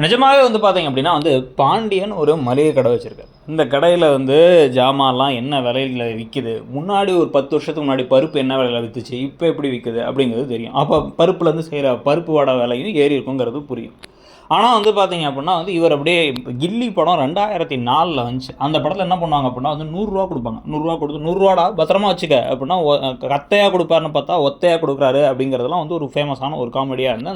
நிஜமாவே வந்து பார்த்தீங்க அப்படின்னா வந்து பாண்டியன் ஒரு மளிகை கடை வச்சுருக்காரு. இந்த கடையில் வந்து ஜாமான்லாம் என்ன விலையில் விற்கிது, முன்னாடி ஒரு 10 வருஷத்துக்கு முன்னாடி பருப்பு என்ன விலையில் விற்றுச்சு, இப்போ எப்படி விற்குது அப்படிங்கிறது தெரியும். அப்போ பருப்புலேருந்து செய்கிற பருப்பு வடை விலையும் ஏறி இருக்குங்கிறது புரியும். ஆனால் வந்து பார்த்தீங்க அப்படின்னா வந்து இவர் அப்படியே கில்லி படம் 2004 வந்துச்சு. அந்த படத்தில் என்ன பண்ணுவாங்க அப்படின்னா வந்து 100 கொடுப்பாங்க. 100 கொடுத்து 100 பத்திரமா வச்சுக்க அப்படின்னா கத்தையாக கொடுப்பாருன்னு பார்த்தா ஒத்தையாக கொடுக்குறாரு அப்படிங்கிறதுலாம் வந்து ஒரு ஃபேமஸான ஒரு காமெடியாக இருந்து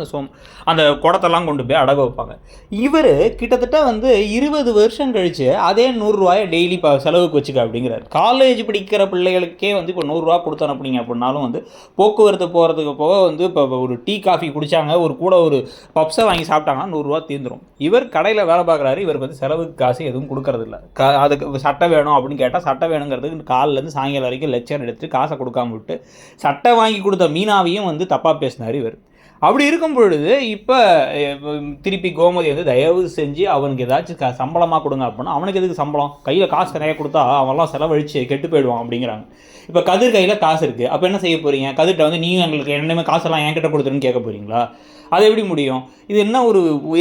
அந்த குடத்தெல்லாம் கொண்டு போய் அடக வைப்பாங்க. இவர் கிட்டத்தட்ட வந்து 20 வருஷம் கழித்து அதே 100 டெய்லி செலவுக்கு வச்சுக்க அப்படிங்கிறாரு. காலேஜ் படிக்கிற பிள்ளைகளுக்கே வந்து இப்போ 100 கொடுத்து அனுப்புனீங்க அப்படின்னாலும் வந்து போக்குவரத்து போகிறதுக்கு போக வந்து இப்போ ஒரு டீ காஃபி குடித்தாங்க, ஒரு கூட ஒரு பப்ஸை வாங்கி சாப்பிட்டாங்கன்னா 100 தீர்ந்துடும். இவர் கடையில் வேலை பார்க்குறாரு. இவருக்கு வந்து செலவுக்கு காசு எதுவும் கொடுக்கறதில்ல. அதுக்கு சட்டை வேணும் அப்படின்னு கேட்டால் சட்டை வேணுங்கிறதுக்கு காலிலேருந்து சாயங்காலம் வரைக்கும் லெக்சர் எடுத்து காசை கொடுக்காம விட்டு சட்டை வாங்கி கொடுத்த மீனாவையும் வந்து தப்பாக பேசினார் இவர். அப்படி இருக்கும் பொழுது இப்போ திருப்பி கோமதி வந்து தயவு செஞ்சு அவனுக்கு ஏதாச்சும் சம்பளமாக கொடுங்க அப்படின்னா அவனுக்கு எதுக்கு சம்பளம், கையில் காசு நிறைய கொடுத்தா அவன்லாம் செலவழித்து கெட்டு போயிடுவான் அப்படிங்கிறாங்க. இப்போ கதிர் கையில் காசு இருக்குது, அப்போ என்ன செய்ய போகிறீங்க? கதிர்கிட்ட வந்து நீங்கள் எங்களுக்கு என்னமே காசெல்லாம் என்கிட்ட கொடுத்துருன்னு கேட்க போகிறீங்களா? அது எப்படி முடியும்? இது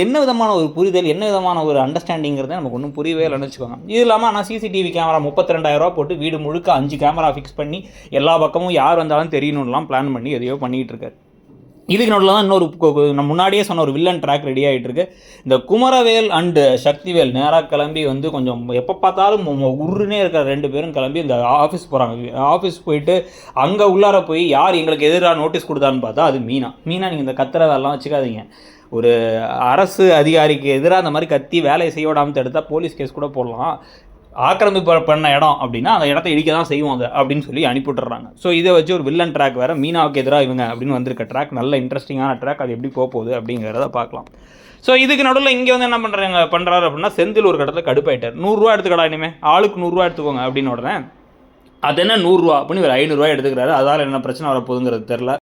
என்ன விதமான ஒரு புரிதல், என்ன விதமான ஒரு அண்டர்ஸ்டாண்டிங்கிறத நமக்கு ஒன்றும் புரியவே இல்லைன்னு வச்சுக்கோங்க. இது இல்லாமல் ஆனால் சிசிடிவி கேமரா 32,000 போட்டு வீடு முழுக்க 5 கேமரா ஃபிக்ஸ் பண்ணி எல்லா பக்கமும் யார் வந்தாலும் தெரியணும்லாம் பிளான் பண்ணி எதையோ பண்ணிகிட்டு இருக்காரு. இதுக்கு நடுவில் தான் இன்னொரு நம்ம முன்னாடியே சொன்ன ஒரு வில்லன் ட்ராக் ரெடி ஆகிட்டு இருக்கு. இந்த குமரவேல் அண்டு சக்திவேல் நேராக கிளம்பி வந்து கொஞ்சம் எப்போ பார்த்தாலும் உருன்னே இருக்கிற 2 பேரும் கிளம்பி இந்த ஆஃபீஸ் போகிறாங்க. ஆஃபீஸ் போயிட்டு அங்கே உள்ளார போய் யார் எங்களுக்கு எதிராக நோட்டீஸ் கொடுத்தான்னு பார்த்தா அது மீனா. நீங்கள் இந்த கத்துற வேலைலாம் வச்சுக்காதீங்க. ஒரு அரசு அதிகாரிக்கு எதிராக அந்த மாதிரி கத்தி வேலையை செய்ய விடாமல் தடுத்தால் போலீஸ் கேஸ் கூட போடலாம். ஆக்கிரமிப்பு பண்ண இடம் அப்படின்னா அந்த இடத்த இடிக்க தான் செய்வாங்க அப்படின்னு சொல்லி அனுப்பிவிட்டுறாங்க. ஸோ இதை வச்சு ஒரு வில்லன் ட்ராக் வேறு மீனாவுக்கு எதிராக இவங்க அப்படின்னு வந்திருக்க ட்ராக் நல்ல இன்ட்ரெஸ்டிங்கான ட்ராக். அது எப்படி போகுது அப்படிங்கிறத பார்க்கலாம். ஸோ இதுக்கு நடுவில் இங்கே வந்து என்ன பண்ணுறாரு அப்படின்னா செந்தில் ஒரு கடத்தில் கடுப்பாயிட்டார். 100 எடுத்துக்கடா, இனிமேல் ஆளுக்கு 100 எடுத்துக்கோங்க அப்படின்னு உடனே அது என்ன 100 அப்படின்னு ஒரு 500 எடுத்துக்கிறாரு. அதால் என்ன பிரச்சனை வரப்போகுதுங்கிறது தெரில.